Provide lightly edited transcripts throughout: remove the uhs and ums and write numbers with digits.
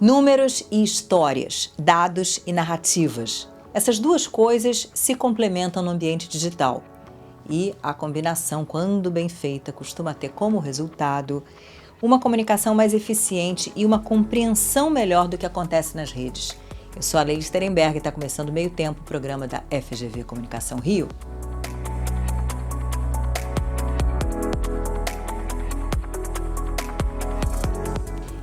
Números e histórias, dados e narrativas. Essas duas coisas se complementam no ambiente digital. E a combinação, quando bem feita, costuma ter como resultado uma comunicação mais eficiente e uma compreensão melhor do que acontece nas redes. Eu sou a Leila Sterenberg e está começando Meio Tempo, o programa da FGV Comunicação Rio.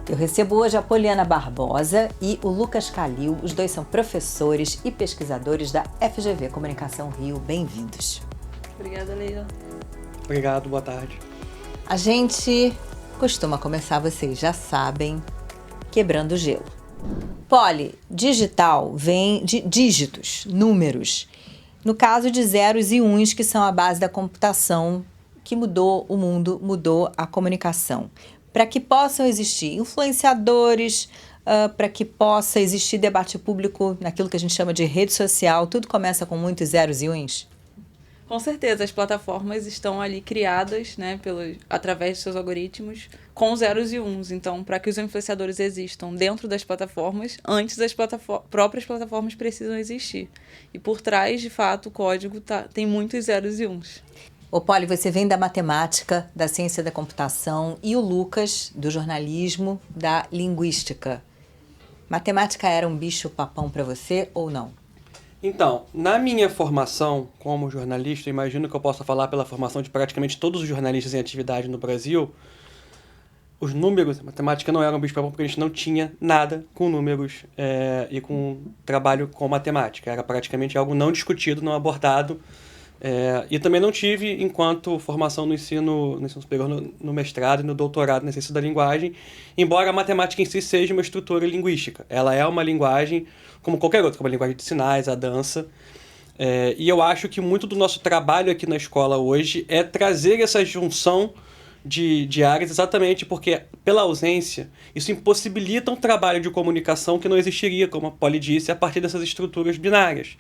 Eu recebo hoje a Poliana Barbosa e o Lucas Calil. Os dois são professores e pesquisadores da FGV Comunicação Rio. Bem-vindos. Obrigada, Leila. Obrigado, boa tarde. A gente costuma começar, vocês já sabem, quebrando o gelo. Poli, digital vem de dígitos, números. No caso de zeros e uns, que são a base da computação, que mudou o mundo, mudou a comunicação. Para que possam existir influenciadores, para que possa existir debate público naquilo que a gente chama de rede social, tudo começa com muitos zeros e uns? Com certeza, as plataformas estão ali criadas, né, através de seus algoritmos, com zeros e uns. Então, para que os influenciadores existam dentro das plataformas, antes as próprias plataformas precisam existir. E por trás, de fato, o código tem muitos zeros e uns. Ô Poli, você vem da matemática, da ciência da computação, e o Lucas, do jornalismo, da linguística. Matemática era um bicho-papão para você ou não? Então, na minha formação como jornalista, imagino que eu possa falar pela formação de praticamente todos os jornalistas em atividade no Brasil, os números, a matemática não era um bicho-papão porque a gente não tinha nada com números e com trabalho com matemática. Era praticamente algo não discutido, não abordado. E também não tive, enquanto formação no ensino superior, no mestrado e no doutorado na ciência da linguagem, embora a matemática em si seja uma estrutura linguística. Ela é uma linguagem como qualquer outra, como a linguagem de sinais, a dança. E eu acho que muito do nosso trabalho aqui na escola hoje é trazer essa junção de áreas, exatamente porque, pela ausência, isso impossibilita um trabalho de comunicação que não existiria, como a Poli disse, a partir dessas estruturas binárias.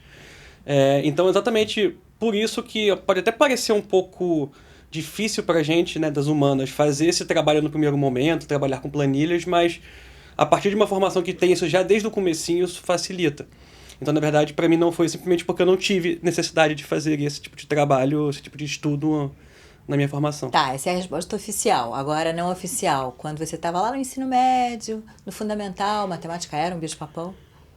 Então, exatamente por isso que pode até parecer um pouco difícil para a gente, né, das humanas, fazer esse trabalho no primeiro momento, trabalhar com planilhas, mas a partir de uma formação que tem isso já desde o comecinho, isso facilita. Então, na verdade, para mim não foi simplesmente porque eu não tive necessidade de fazer esse tipo de trabalho, esse tipo de estudo na minha formação. Tá, essa é a resposta oficial. Agora, não oficial. Quando você estava lá no ensino médio, no fundamental, matemática era um bicho-papão?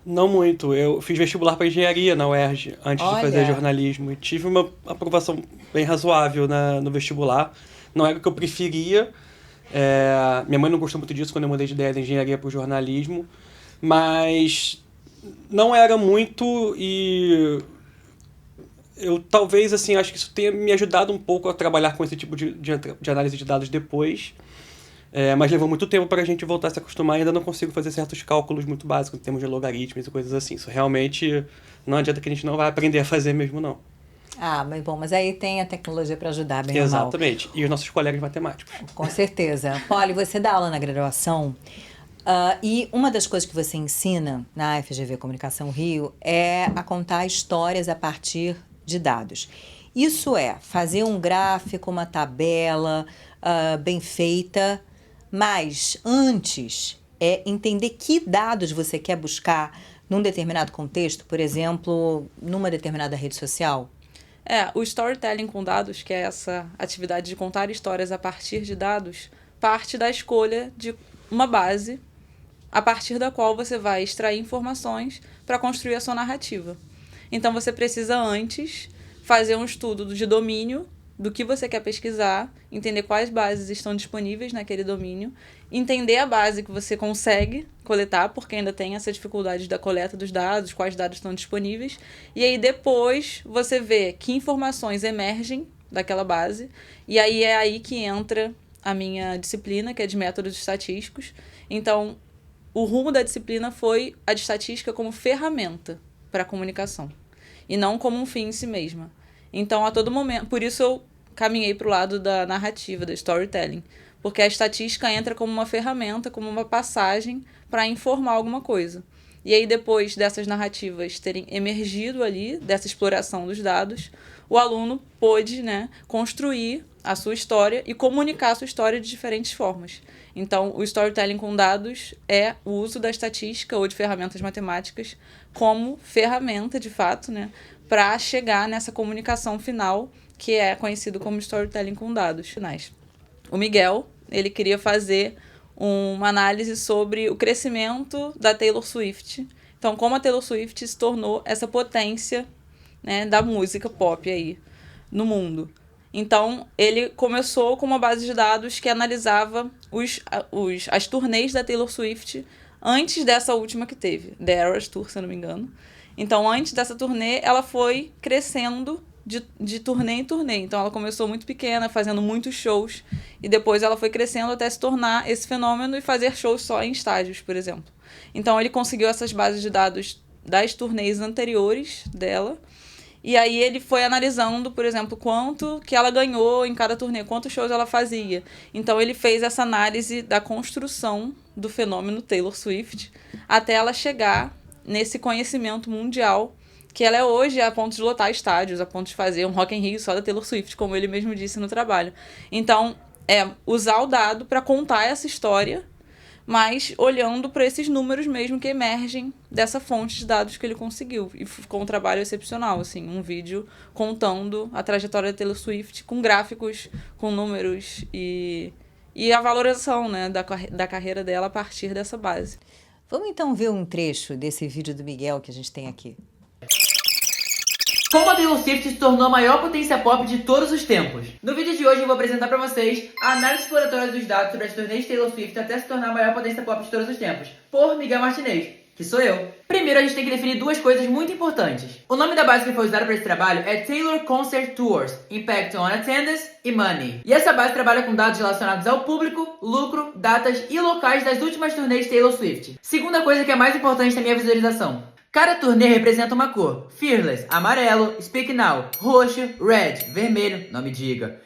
Não muito. Eu fiz vestibular para engenharia na UERJ antes de fazer jornalismo. E tive uma aprovação bem razoável no vestibular. Não era o que eu preferia. Minha mãe não gostou muito disso quando eu mudei de ideia da engenharia para o jornalismo. Mas não era muito e eu talvez, assim, acho que isso tenha me ajudado um pouco a trabalhar com esse tipo de análise de dados depois. Mas levou muito tempo para a gente voltar a se acostumar e ainda não consigo fazer certos cálculos muito básicos em termos de logaritmos e coisas assim. Isso realmente não adianta que a gente não vai aprender a fazer mesmo, não. Mas aí tem a tecnologia para ajudar, bem ou mal. Exatamente. E os nossos colegas matemáticos. Com certeza. Poli, você dá aula na graduação e uma das coisas que você ensina na FGV Comunicação Rio é a contar histórias a partir de dados. Isso é fazer um gráfico, uma tabela bem feita, mas antes é entender que dados você quer buscar num determinado contexto, por exemplo, numa determinada rede social. O storytelling com dados, que é essa atividade de contar histórias a partir de dados, parte da escolha de uma base a partir da qual você vai extrair informações para construir a sua narrativa. Então, você precisa antes fazer um estudo de domínio do que você quer pesquisar, entender quais bases estão disponíveis naquele domínio, entender a base que você consegue coletar, porque ainda tem essa dificuldade da coleta dos dados, quais dados estão disponíveis, e aí depois você vê que informações emergem daquela base, e aí é aí que entra a minha disciplina, que é de métodos estatísticos. Então, o rumo da disciplina foi a de estatística como ferramenta para a comunicação, e não como um fim em si mesma. Então, a todo momento, por isso eu caminhei para o lado da narrativa, do storytelling, porque a estatística entra como uma ferramenta, como uma passagem para informar alguma coisa. E aí, depois dessas narrativas terem emergido ali, dessa exploração dos dados, o aluno pôde, construir a sua história e comunicar a sua história de diferentes formas. Então, o storytelling com dados é o uso da estatística ou de ferramentas matemáticas como ferramenta, de fato, né, para chegar nessa comunicação final, que é conhecido como storytelling com dados finais. O Miguel, ele queria fazer uma análise sobre o crescimento da Taylor Swift. Então, como a Taylor Swift se tornou essa potência, né, da música pop aí no mundo. Então, ele começou com uma base de dados que analisava as turnês da Taylor Swift antes dessa última que teve, The Eras Tour, se eu não me engano. Então, antes dessa turnê, ela foi crescendo de turnê em turnê. Então, ela começou muito pequena, fazendo muitos shows, e depois ela foi crescendo até se tornar esse fenômeno e fazer shows só em estádios, por exemplo. Então, ele conseguiu essas bases de dados das turnês anteriores dela. E aí ele foi analisando, por exemplo, quanto que ela ganhou em cada turnê, quantos shows ela fazia. Então ele fez essa análise da construção do fenômeno Taylor Swift até ela chegar nesse conhecimento mundial que ela é hoje, a ponto de lotar estádios, a ponto de fazer um Rock in Rio só da Taylor Swift, como ele mesmo disse no trabalho. Então, é usar o dado para contar essa história, mas olhando para esses números mesmo que emergem dessa fonte de dados que ele conseguiu. E ficou um trabalho excepcional, assim, um vídeo contando a trajetória da Taylor Swift com gráficos, com números e a valorização, né, da carreira dela a partir dessa base. Vamos então ver um trecho desse vídeo do Miguel que a gente tem aqui. Como a Taylor Swift se tornou a maior potência pop de todos os tempos. No vídeo de hoje eu vou apresentar pra vocês a análise exploratória dos dados sobre as turnês de Taylor Swift até se tornar a maior potência pop de todos os tempos, por Miguel Martinez, que sou eu. Primeiro a gente tem que definir duas coisas muito importantes. O nome da base que foi usada para esse trabalho é Taylor Concert Tours, Impact on Attendance e Money. E essa base trabalha com dados relacionados ao público, lucro, datas e locais das últimas turnês de Taylor Swift. Segunda coisa que é mais importante na minha visualização. Cada turnê representa uma cor. Fearless, amarelo. Speak Now, roxo. Red, vermelho, não me diga.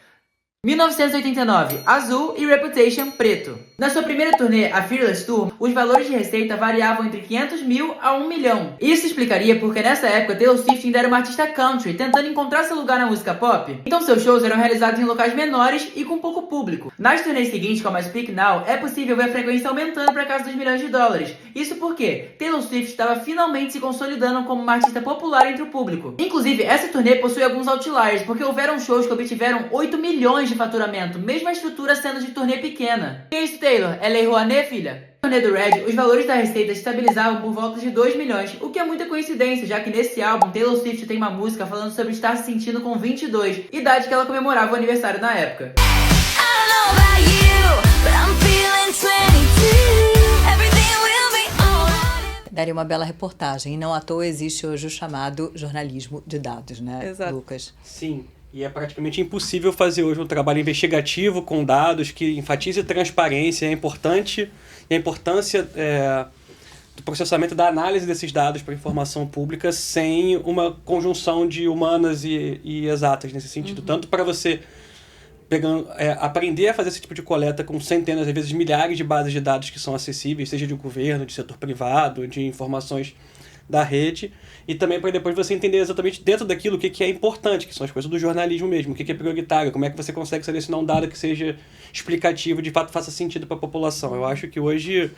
1989, azul e Reputation, preto. Na sua primeira turnê, a Fearless Tour, os valores de receita variavam entre 500 mil a 1 milhão. Isso explicaria porque nessa época Taylor Swift ainda era uma artista country, tentando encontrar seu lugar na música pop. Então seus shows eram realizados em locais menores e com pouco público. Nas turnês seguintes, como a Speak Now, é possível ver a frequência aumentando para casa dos milhões de dólares. Isso porque Taylor Swift estava finalmente se consolidando como uma artista popular entre o público. Inclusive, essa turnê possui alguns outliers, porque houveram shows que obtiveram 8 milhões de faturamento, mesmo a estrutura sendo de turnê pequena. Que é isso, Taylor? É Lei Rouanet, filha? Na turnê do Red, os valores da receita estabilizavam por volta de 2 milhões, o que é muita coincidência, já que nesse álbum Taylor Swift tem uma música falando sobre estar se sentindo com 22, idade que ela comemorava o aniversário na época. Daria uma bela reportagem, e não à toa existe hoje o chamado jornalismo de dados, né, Exato. Lucas? Sim, e é praticamente impossível fazer hoje um trabalho investigativo com dados que enfatize transparência, a importância do processamento da análise desses dados para informação pública sem uma conjunção de humanas e exatas nesse sentido. Tanto para você aprender a fazer esse tipo de coleta com centenas, às vezes milhares de bases de dados que são acessíveis, seja de governo, de setor privado, de informações da rede, e também para depois você entender exatamente dentro daquilo o que é importante, que são as coisas do jornalismo mesmo, o que é prioritário, como é que você consegue selecionar um dado que seja explicativo, de fato faça sentido para a população. Eu acho que hoje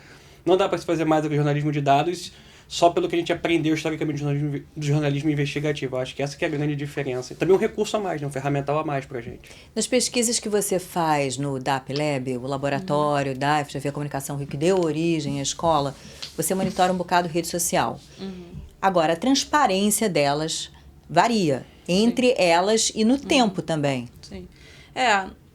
não dá para se fazer mais do que jornalismo de dados só pelo que a gente aprendeu historicamente do jornalismo investigativo. Eu acho que essa que é a grande diferença. E também um recurso a mais, né? Um ferramental a mais para a gente. Nas pesquisas que você faz no DAP Lab, o laboratório da FGV Comunicação Rio, que deu origem à escola, você monitora um bocado rede social. Agora, a transparência delas varia entre elas e no tempo também. Sim.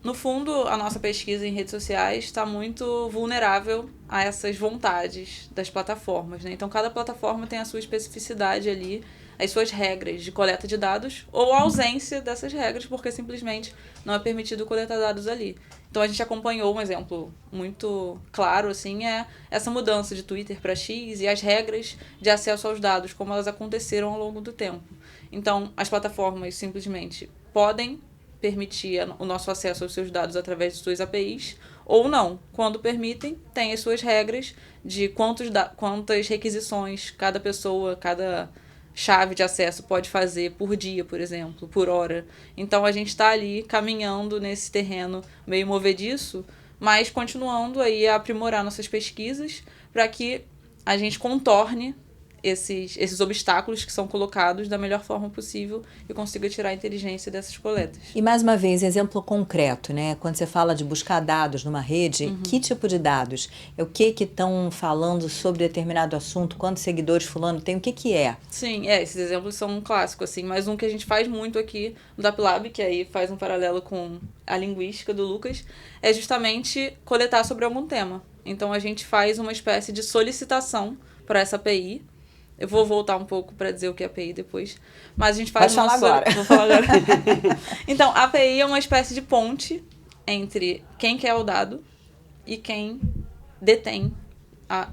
No fundo, a nossa pesquisa em redes sociais está muito vulnerável a essas vontades das plataformas, né? Então, cada plataforma tem a sua especificidade ali, as suas regras de coleta de dados ou a ausência dessas regras, porque simplesmente não é permitido coletar dados ali. Então, a gente acompanhou um exemplo muito claro, assim, é essa mudança de Twitter para X e as regras de acesso aos dados, como elas aconteceram ao longo do tempo. Então, as plataformas simplesmente podem permitir o nosso acesso aos seus dados através de suas APIs, ou não. Quando permitem, tem as suas regras de quantas requisições cada pessoa, cada chave de acesso pode fazer por dia, por exemplo, por hora. Então a gente está ali caminhando nesse terreno meio movediço, mas continuando aí a aprimorar nossas pesquisas para que a gente contorne esses obstáculos que são colocados da melhor forma possível e consiga tirar a inteligência dessas coletas. E mais uma vez, exemplo concreto, né? Quando você fala de buscar dados numa rede, que tipo de dados? É o que estão falando sobre determinado assunto? Quantos seguidores fulano tem? O que é? Sim, esses exemplos são um clássico, assim, mas um que a gente faz muito aqui no DapLab, que aí faz um paralelo com a linguística do Lucas, é justamente coletar sobre algum tema. Então a gente faz uma espécie de solicitação para essa API. Eu vou voltar um pouco para dizer o que é API depois. Mas a gente faz Pode falar agora. Vou falar agora. Então, a API é uma espécie de ponte entre quem quer o dado e quem detém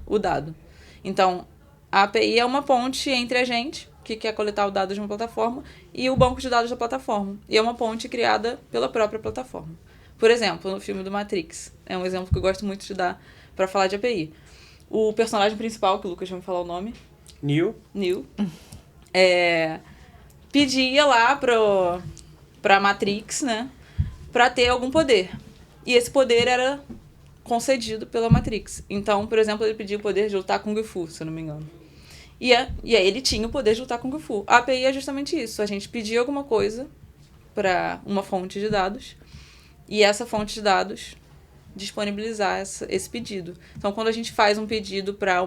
o dado. Então, a API é uma ponte entre a gente, que quer coletar o dado de uma plataforma, e o banco de dados da plataforma. E é uma ponte criada pela própria plataforma. Por exemplo, no filme do Matrix. É um exemplo que eu gosto muito de dar para falar de API. O personagem principal, que o Lucas vai me falar o nome... Neo. Pedia lá pra Matrix, né? Pra ter algum poder. E esse poder era concedido pela Matrix. Então, por exemplo, ele pediu o poder de lutar Kung Fu, se eu não me engano. E aí ele tinha o poder de lutar Kung Fu. A API é justamente isso. A gente pedia alguma coisa pra uma fonte de dados e essa fonte de dados disponibilizar esse pedido. Então, quando a gente faz um pedido para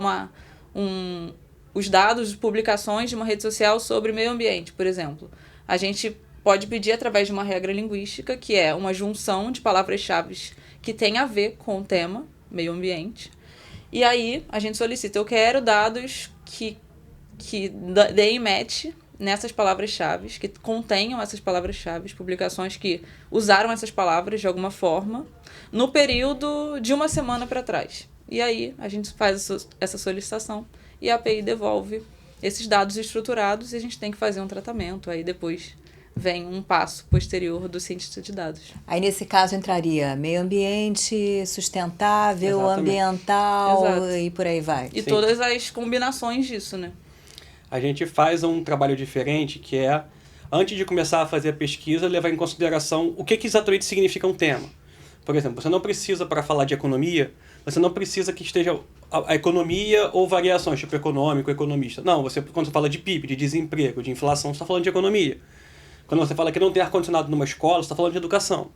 os dados de publicações de uma rede social sobre meio ambiente, por exemplo. A gente pode pedir através de uma regra linguística, que é uma junção de palavras-chave que tem a ver com o tema, meio ambiente. E aí a gente solicita, eu quero dados que deem match nessas palavras-chave, que contenham essas palavras-chave, publicações que usaram essas palavras de alguma forma, no período de uma semana para trás. E aí a gente faz essa solicitação e a API devolve esses dados estruturados e a gente tem que fazer um tratamento. Aí depois vem um passo posterior do cientista de dados. Aí nesse caso entraria meio ambiente, sustentável, Exatamente. ambiental. Exato. E por aí vai. E Sim. todas as combinações disso, né? A gente faz um trabalho diferente, que é, antes de começar a fazer a pesquisa, levar em consideração o que exatamente significa um tema. Por exemplo, você não precisa, para falar de economia, você não precisa que esteja a economia ou variações, tipo econômico, economista. Não, quando você fala de PIB, de desemprego, de inflação, você está falando de economia. Quando você fala que não tem ar-condicionado numa escola, você está falando de educação.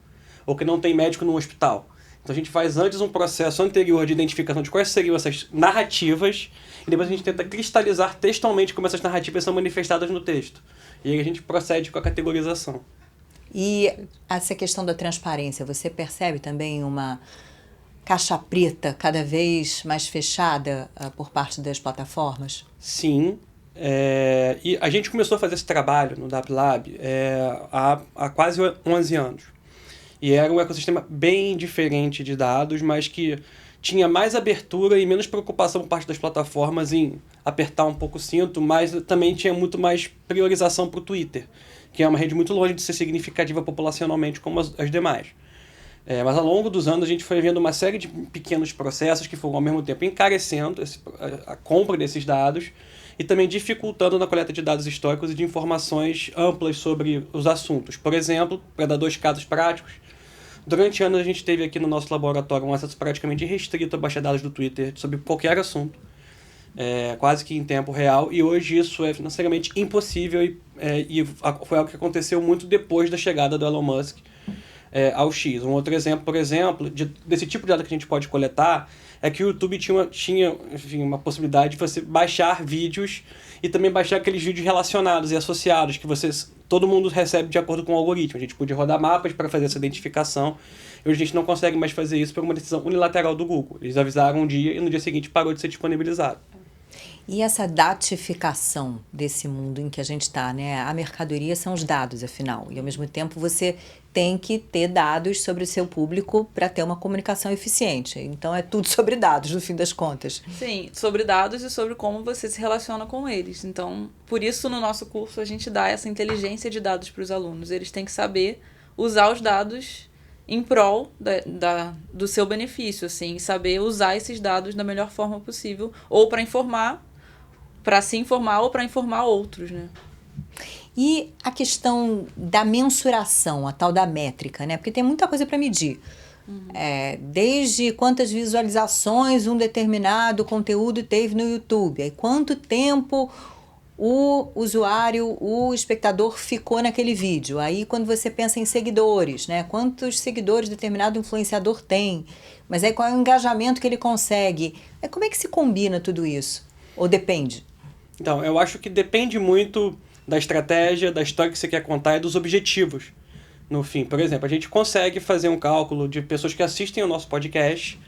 Ou que não tem médico num hospital. Então a gente faz antes um processo anterior de identificação de quais seriam essas narrativas, e depois a gente tenta cristalizar textualmente como essas narrativas são manifestadas no texto. E aí a gente procede com a categorização. E essa questão da transparência, você percebe também uma caixa preta cada vez mais fechada por parte das plataformas? Sim. E a gente começou a fazer esse trabalho no DapLab há quase 11 anos. E era um ecossistema bem diferente de dados, mas que tinha mais abertura e menos preocupação por parte das plataformas em apertar um pouco o cinto, mas também tinha muito mais priorização para o Twitter, que é uma rede muito longe de ser significativa populacionalmente como as demais. Mas ao longo dos anos a gente foi vendo uma série de pequenos processos que foram ao mesmo tempo encarecendo a compra desses dados e também dificultando na coleta de dados históricos e de informações amplas sobre os assuntos. Por exemplo, para dar 2 casos práticos, durante anos a gente teve aqui no nosso laboratório um acesso praticamente restrito a baixar dados do Twitter sobre qualquer assunto, quase que em tempo real, e hoje isso é financeiramente impossível e foi algo que aconteceu muito depois da chegada do Elon Musk ao X. Um outro exemplo, por exemplo, desse tipo de dado que a gente pode coletar é que o YouTube tinha enfim, uma possibilidade de você baixar vídeos e também baixar aqueles vídeos relacionados e associados que todo mundo recebe de acordo com o algoritmo. A gente podia rodar mapas para fazer essa identificação e hoje a gente não consegue mais fazer isso por uma decisão unilateral do Google. Eles avisaram um dia e no dia seguinte parou de ser disponibilizado. E essa datificação desse mundo em que a gente está, né? A mercadoria são os dados, afinal. E, ao mesmo tempo, você tem que ter dados sobre o seu público para ter uma comunicação eficiente. Então, é tudo sobre dados, no fim das contas. Sim, sobre dados e sobre como você se relaciona com eles. Então, por isso, no nosso curso, a gente dá essa inteligência de dados para os alunos. Eles têm que saber usar os dados em prol do seu benefício, assim, saber usar esses dados da melhor forma possível, ou para informar, para se informar ou para informar outros, né? E a questão da mensuração, a tal da métrica, né? Porque tem muita coisa para medir. Desde quantas visualizações um determinado conteúdo teve no YouTube, aí quanto tempo o usuário, o espectador ficou naquele vídeo. Aí quando você pensa em seguidores, né? Quantos seguidores determinado influenciador tem, mas aí qual é o engajamento que ele consegue? Como é que se combina tudo isso? Ou depende? Então, eu acho que depende muito da estratégia, da história que você quer contar e dos objetivos. No fim, por exemplo, a gente consegue fazer um cálculo de pessoas que assistem ao nosso podcast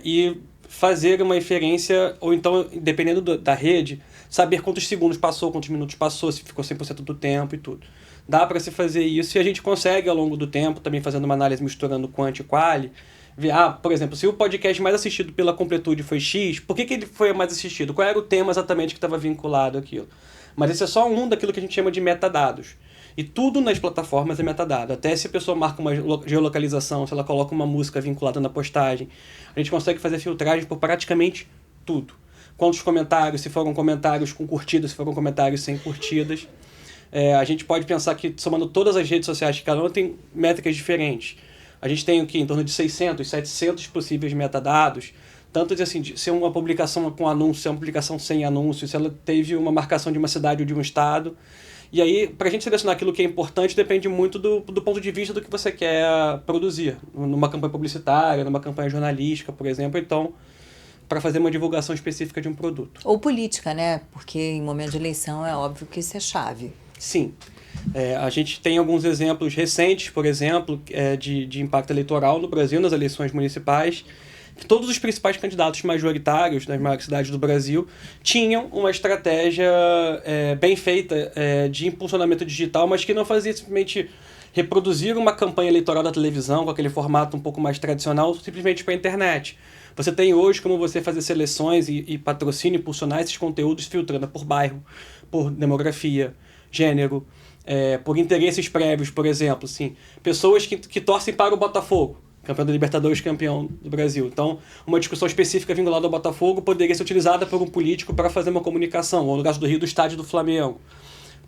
e fazer uma inferência, ou então, dependendo da rede, saber quantos segundos passou, quantos minutos passou, se ficou 100% do tempo e tudo. Dá para se fazer isso e a gente consegue, ao longo do tempo, também fazendo uma análise misturando quant e quali, ver, por exemplo, se o podcast mais assistido pela Completude foi X, por que ele foi mais assistido? Qual era o tema exatamente que estava vinculado àquilo? Mas esse é só um daquilo que a gente chama de metadados. E tudo nas plataformas é metadado. Até se a pessoa marca uma geolocalização, se ela coloca uma música vinculada na postagem, a gente consegue fazer filtragem por praticamente tudo. Quantos comentários, se foram comentários com curtidas, se foram comentários sem curtidas. A gente pode pensar que, somando todas as redes sociais, cada uma tem métricas diferentes. A gente tem aqui em torno de 600, 700 possíveis metadados, tanto de, assim, de ser uma publicação com anúncio, se é uma publicação sem anúncio, se ela teve uma marcação de uma cidade ou de um estado. E aí, para a gente selecionar aquilo que é importante, depende muito do ponto de vista do que você quer produzir. Numa campanha publicitária, numa campanha jornalística, por exemplo. Então, para fazer uma divulgação específica de um produto. Ou política, né? Porque em momento de eleição é óbvio que isso é chave. Sim. A gente tem alguns exemplos recentes, por exemplo, de impacto eleitoral no Brasil, nas eleições municipais. Todos os principais candidatos majoritários das maiores cidades do Brasil tinham uma estratégia bem feita de impulsionamento digital, mas que não fazia simplesmente reproduzir uma campanha eleitoral da televisão com aquele formato um pouco mais tradicional, simplesmente para a internet. Você tem hoje como você fazer seleções e patrocínio, impulsionar esses conteúdos filtrando por bairro, por demografia, gênero, por interesses prévios, por exemplo. Assim, pessoas que torcem para o Botafogo, campeão da Libertadores, campeão do Brasil. Então, uma discussão específica vinculada ao Botafogo poderia ser utilizada por um político para fazer uma comunicação, ou no caso do Rio, do estádio do Flamengo.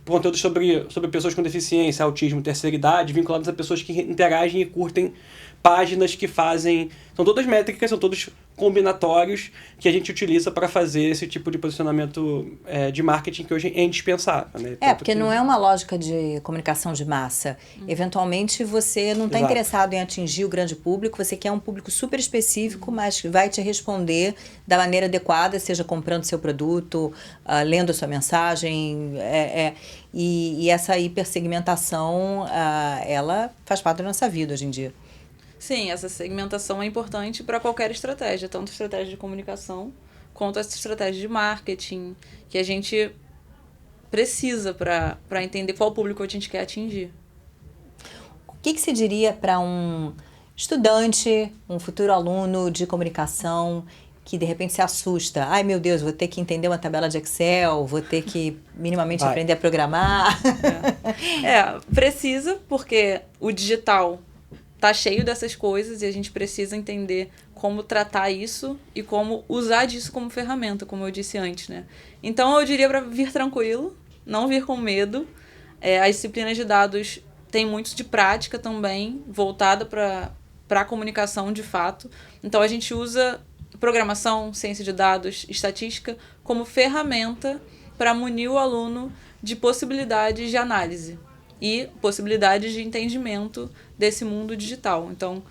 Conteúdo sobre pessoas com deficiência, autismo, terceira idade, vinculados a pessoas que interagem e curtem páginas que fazem... São todas métricas, são todos combinatórios que a gente utiliza para fazer esse tipo de posicionamento de marketing que hoje é indispensável. Né? Porque não é uma lógica de comunicação de massa. Eventualmente você não está interessado em atingir o grande público, você quer um público super específico, mas que vai te responder da maneira adequada, seja comprando seu produto, lendo a sua mensagem. E essa hipersegmentação, ela faz parte da nossa vida hoje em dia. Sim, essa segmentação é importante para qualquer estratégia, tanto estratégia de comunicação quanto essa estratégia de marketing, que a gente precisa para entender qual público a gente quer atingir. O que se diria para um estudante, um futuro aluno de comunicação que de repente se assusta? Ai, meu Deus, vou ter que entender uma tabela de Excel, vou ter que minimamente aprender a programar. Precisa, porque o digital tá cheio dessas coisas e a gente precisa entender como tratar isso e como usar disso como ferramenta, como eu disse antes, né? Então, eu diria para vir tranquilo, não vir com medo. As disciplinas de dados têm muito de prática também, voltada para a comunicação de fato. Então, a gente usa programação, ciência de dados, estatística como ferramenta para munir o aluno de possibilidades de análise e possibilidades de entendimento desse mundo digital. Então,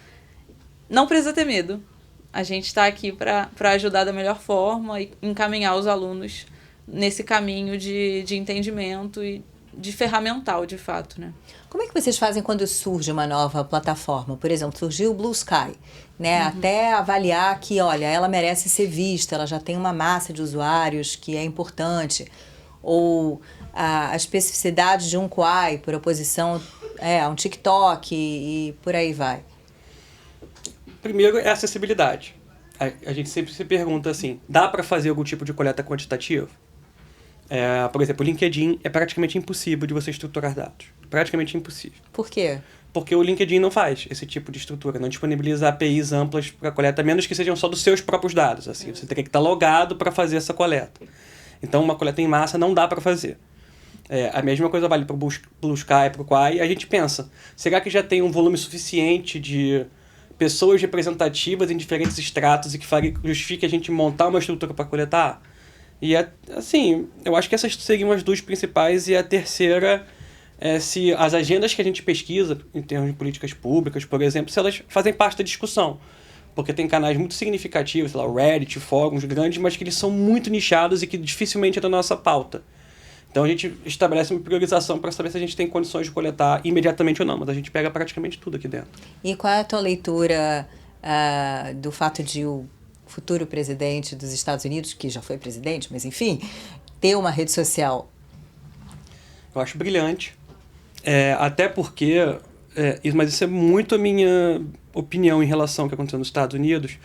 não precisa ter medo. A gente está aqui para ajudar da melhor forma e encaminhar os alunos nesse caminho de entendimento e de ferramental, de fato, né? Como é que vocês fazem quando surge uma nova plataforma? Por exemplo, surgiu o Blue Sky, né? Até avaliar que, olha, ela merece ser vista, ela já tem uma massa de usuários que é importante. Ou a especificidade de um Quai por oposição a um TikTok e por aí vai. Primeiro é a acessibilidade. A gente sempre se pergunta assim, dá para fazer algum tipo de coleta quantitativa? Por exemplo, o LinkedIn é praticamente impossível de você estruturar dados. Praticamente impossível. Por quê? Porque o LinkedIn não faz esse tipo de estrutura, não disponibiliza APIs amplas para coleta, a menos que sejam só dos seus próprios dados. Assim, você teria que estar logado para fazer essa coleta. Então, uma coleta em massa não dá para fazer. A mesma coisa vale para o Blue Sky, para o Quai. A gente pensa, será que já tem um volume suficiente de pessoas representativas em diferentes estratos e que justifique a gente montar uma estrutura para coletar? E, assim, eu acho que essas seriam as duas principais. E a terceira é se as agendas que a gente pesquisa, em termos de políticas públicas, por exemplo, se elas fazem parte da discussão. Porque tem canais muito significativos, sei lá, o Reddit, fóruns grandes, mas que eles são muito nichados e que dificilmente é da nossa pauta. Então a gente estabelece uma priorização para saber se a gente tem condições de coletar imediatamente ou não, mas a gente pega praticamente tudo aqui dentro. E qual é a tua leitura do fato de o futuro presidente dos Estados Unidos, que já foi presidente, mas enfim, ter uma rede social? Eu acho brilhante, até porque, mas isso é muito a minha opinião em relação ao que aconteceu nos Estados Unidos.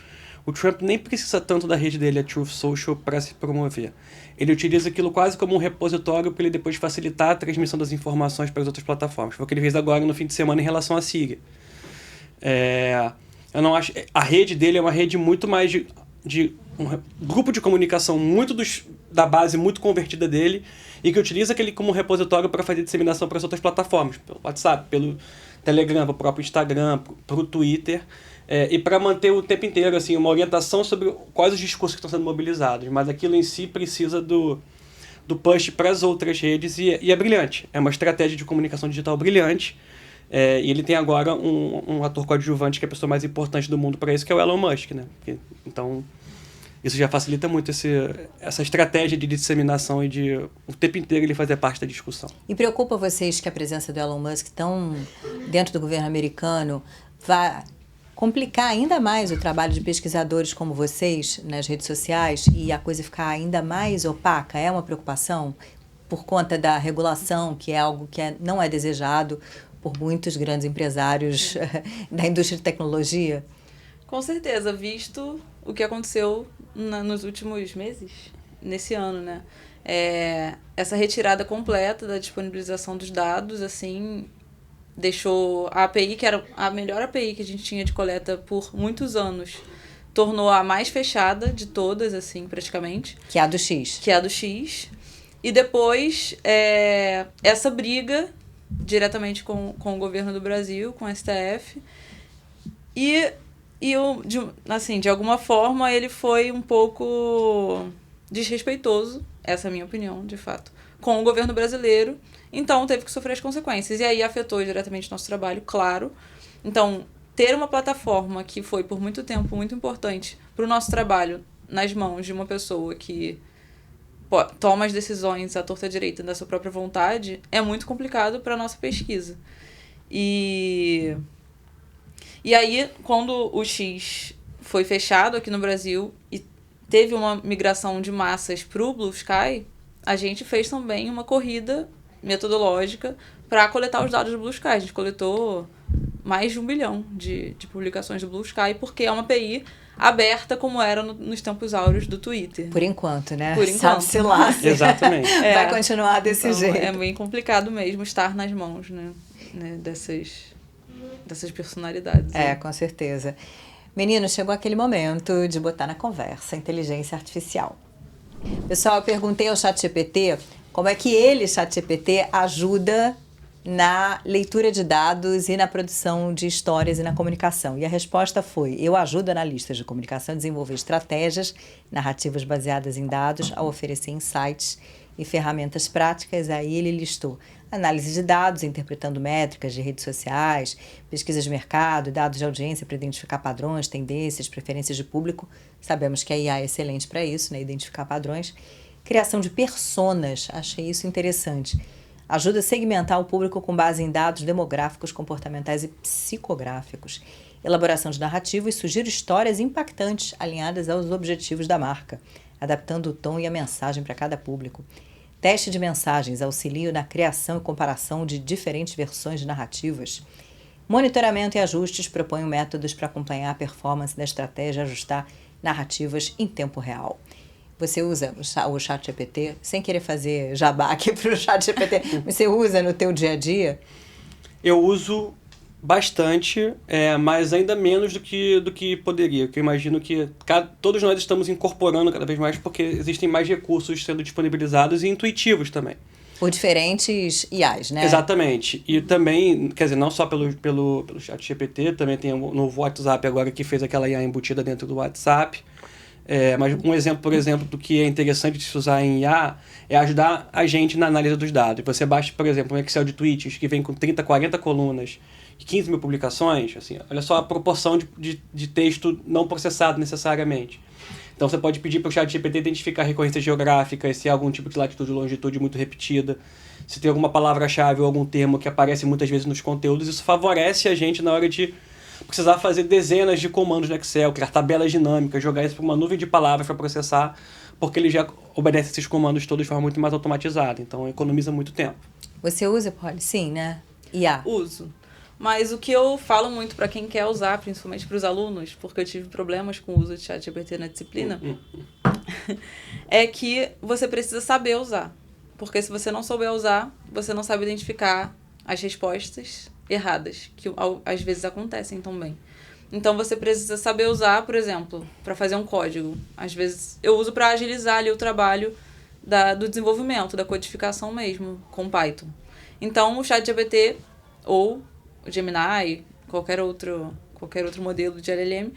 O Trump nem precisa tanto da rede dele, a Truth Social, para se promover. Ele utiliza aquilo quase como um repositório para ele depois facilitar a transmissão das informações para as outras plataformas. Foi o que ele fez agora no fim de semana em relação à Síria. Eu não acho... A rede dele é uma rede muito mais de um grupo de comunicação muito da base muito convertida dele e que utiliza aquele como repositório para fazer disseminação para as outras plataformas, pelo WhatsApp, pelo Telegram, pelo próprio Instagram, para o Twitter. E para manter o tempo inteiro assim, uma orientação sobre quais os discursos que estão sendo mobilizados. Mas aquilo em si precisa do push para as outras redes e é brilhante. É uma estratégia de comunicação digital brilhante. E ele tem agora um ator coadjuvante que é a pessoa mais importante do mundo para isso, que é o Elon Musk, né? Então, isso já facilita muito essa estratégia de disseminação e o tempo inteiro ele fazer parte da discussão. E preocupa vocês que a presença do Elon Musk tão dentro do governo americano vai complicar ainda mais o trabalho de pesquisadores como vocês nas redes sociais e a coisa ficar ainda mais opaca? É uma preocupação por conta da regulação, que é algo que não é desejado por muitos grandes empresários da indústria de tecnologia? Com certeza, visto o que aconteceu nos últimos meses, nesse ano, né? Essa retirada completa da disponibilização dos dados, assim, deixou a API, que era a melhor API que a gente tinha de coleta por muitos anos, tornou a mais fechada de todas, assim, praticamente. Que é a do X. Que é a do X. E depois, essa briga diretamente com o governo do Brasil, com o STF. De alguma forma, ele foi um pouco desrespeitoso, essa é a minha opinião, de fato, com o governo brasileiro. Então, teve que sofrer as consequências. E aí afetou diretamente o nosso trabalho, claro. Então, ter uma plataforma que foi, por muito tempo, muito importante para o nosso trabalho nas mãos de uma pessoa que toma as decisões à torta direita da sua própria vontade é muito complicado para a nossa pesquisa. E aí, quando o X foi fechado aqui no Brasil e teve uma migração de massas para o Blue Sky, a gente fez também uma corrida metodológica para coletar os dados do Blue Sky. A gente coletou mais de 1 bilhão de publicações do Blue Sky, porque é uma API aberta como era nos tempos áureos do Twitter. Por enquanto, né? Por enquanto. Sabe-se lá. Exatamente. Vai continuar desse jeito. É bem complicado mesmo estar nas mãos, né, dessas personalidades. Com certeza. Meninos, chegou aquele momento de botar na conversa a inteligência artificial. Pessoal, eu perguntei ao ChatGPT como é que ele, ChatGPT, ajuda na leitura de dados e na produção de histórias e na comunicação. E a resposta foi: eu ajudo analistas de comunicação a desenvolver estratégias narrativas baseadas em dados, a oferecer insights e ferramentas práticas. Aí ele listou análise de dados, interpretando métricas de redes sociais, pesquisas de mercado, dados de audiência para identificar padrões, tendências, preferências de público. Sabemos que a IA é excelente para isso, né? Identificar padrões. Criação de personas, achei isso interessante. Ajuda a segmentar o público com base em dados demográficos, comportamentais e psicográficos. Elaboração de narrativas, sugere histórias impactantes alinhadas aos objetivos da marca, adaptando o tom e a mensagem para cada público. Teste de mensagens, auxilio na criação e comparação de diferentes versões de narrativas. Monitoramento e ajustes, proponho métodos para acompanhar a performance da estratégia e ajustar narrativas em tempo real. Você usa o ChatGPT, sem querer fazer jabá aqui para o ChatGPT, você usa no teu dia a dia? Eu uso Bastante, mas ainda menos do que poderia. Que eu imagino que todos nós estamos incorporando cada vez mais porque existem mais recursos sendo disponibilizados e intuitivos também. Por diferentes IAs, né? Exatamente. E também, quer dizer, não só pelo chat GPT, também tem o novo WhatsApp agora que fez aquela IA embutida dentro do WhatsApp. Mas um exemplo, por exemplo, do que é interessante de se usar em IA é ajudar a gente na análise dos dados. Você baixa, por exemplo, um Excel de tweets que vem com 30, 40 colunas e 15 mil publicações, assim, olha só a proporção de texto não processado necessariamente. Então você pode pedir para o chat GPT identificar recorrências geográficas, se há algum tipo de latitude ou longitude muito repetida, se tem alguma palavra-chave ou algum termo que aparece muitas vezes nos conteúdos. Isso favorece a gente na hora de precisar fazer dezenas de comandos no Excel, criar tabelas dinâmicas, jogar isso para uma nuvem de palavras para processar, porque ele já obedece esses comandos todos de forma muito mais automatizada. Então economiza muito tempo. Você usa, Polly? Sim, né? IA. Uso. Mas o que eu falo muito para quem quer usar, principalmente para os alunos, porque eu tive problemas com o uso de ChatGPT na disciplina, é que você precisa saber usar. Porque se você não souber usar, você não sabe identificar as respostas erradas, que às vezes acontecem também. Então você precisa saber usar, por exemplo, para fazer um código. Às vezes eu uso para agilizar ali o trabalho do desenvolvimento, da codificação mesmo, com Python. Então o ChatGPT ou o Gemini, qualquer outro modelo de LLM,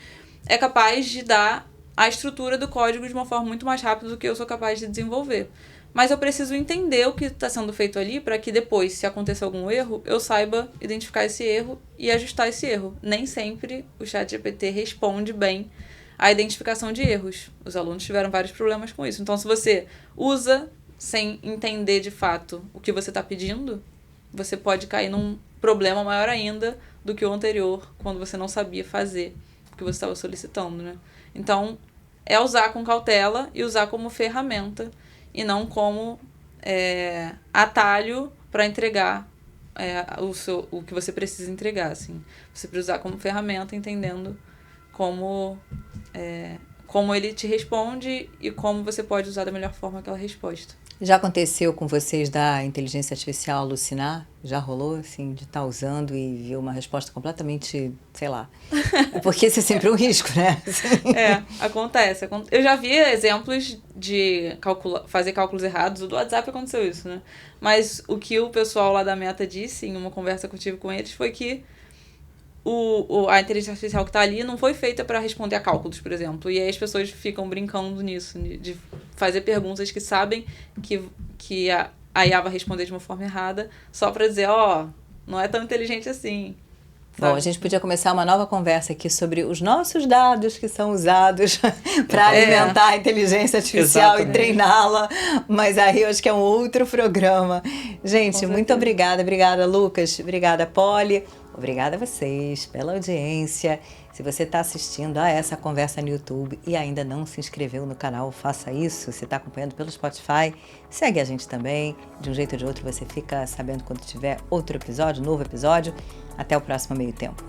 é capaz de dar a estrutura do código de uma forma muito mais rápida do que eu sou capaz de desenvolver. Mas eu preciso entender o que está sendo feito ali para que depois, se acontecer algum erro, eu saiba identificar esse erro e ajustar esse erro. Nem sempre o ChatGPT responde bem à identificação de erros. Os alunos tiveram vários problemas com isso. Então, se você usa sem entender de fato o que você está pedindo, você pode cair num problema maior ainda do que o anterior, quando você não sabia fazer o que você estava solicitando, né? Então, é usar com cautela e usar como ferramenta e não como atalho para entregar o que você precisa entregar, assim. Você precisa usar como ferramenta, entendendo como ele te responde e como você pode usar da melhor forma aquela resposta. Já aconteceu com vocês da inteligência artificial alucinar? Já rolou, assim, de estar usando e ver uma resposta completamente, sei lá. Porque isso é sempre um risco, né? Acontece. Eu já vi exemplos de fazer cálculos errados. O do WhatsApp aconteceu isso, né? Mas o que o pessoal lá da Meta disse em uma conversa que eu tive com eles foi que a inteligência artificial que está ali não foi feita para responder a cálculos, por exemplo. E aí as pessoas ficam brincando nisso, de fazer perguntas que sabem que a IA vai responder de uma forma errada, só para dizer, não é tão inteligente assim. Sabe? Bom, a gente podia começar uma nova conversa aqui sobre os nossos dados que são usados para alimentar a inteligência artificial e treiná-la, mas aí eu acho que é um outro programa. Gente, muito obrigada. Obrigada, Lucas. Obrigada, Polly. Obrigada a vocês pela audiência. Se você está assistindo a essa conversa no YouTube e ainda não se inscreveu no canal, faça isso. Se está acompanhando pelo Spotify, segue a gente também. De um jeito ou de outro você fica sabendo quando tiver outro episódio, novo episódio. Até o próximo Meio Tempo.